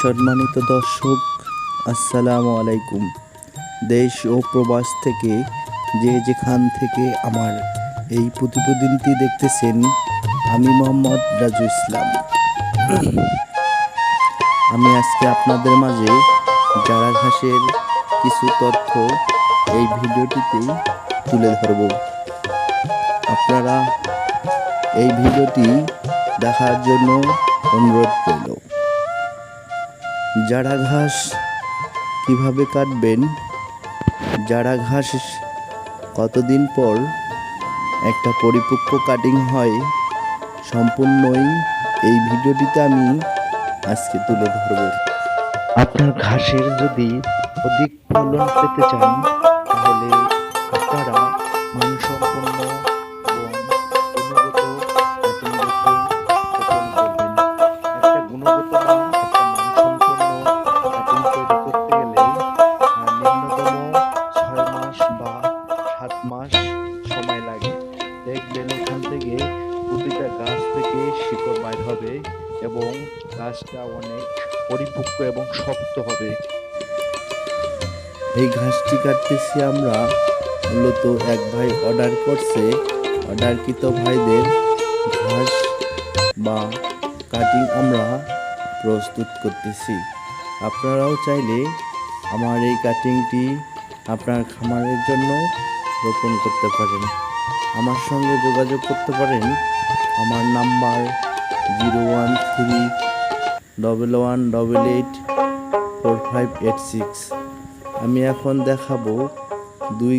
সম্মানিত দর্শক, আসসালামু আলাইকুম। দেশ ও প্রবাস থেকে যে যেখান থেকে আমার এই প্রতিবেদনটি দেখতেছেন, আমি মোহাম্মদ রাজু ইসলাম। আমি আজকে আপনাদের মাঝে জারা ঘাসের কিছু তথ্য এই ভিডিওটিতে তুলে ধরব। আপনারা এই ভিডিওটি দেখার জন্য অনুরোধ রইল। জারা ঘাস কিভাবে কাটবেন, জারা ঘাস কতদিন পর একটা পরিপক্ক কাটিং হয়, সম্পূর্ণই এই ভিডিওটিতে আমি আজকে তুলে ধরব। আপনার ঘাসের যদি অধিক ফলন পেতে চান, তাহলে আপনারা মানসম্পন্ন এবং গুণগত কাটিং দেখে রোপণ করবেন। একটা গুণগত বা একটা মানসম্পন্ন কাটিং তৈরি করতে গেলে নিম্নতম 6 মাস বা 7 মাস সময় লাগে। দেখবেন এখান থেকে প্রতিটা গাছ থেকে শিকড় বাইর হবে এবং গাছটা অনেক পরিপক্ক এবং শক্ত হবে। এই ঘাসটি কাটতেছি আমরা মূলত এক ভাই অর্ডার করছে। অর্ডারকৃত ভাইদের ঘাস বা কাটিং আমরা প্রস্তুত করতেছি। আপনারাও চাইলে আমার এই কাটিংটি আপনার খামারের জন্য রোপণ করতে পারেন। আমার সঙ্গে যোগাযোগ করতে পারেন। আমার নাম্বার 01311884586। আমি এখন দেখাবো 2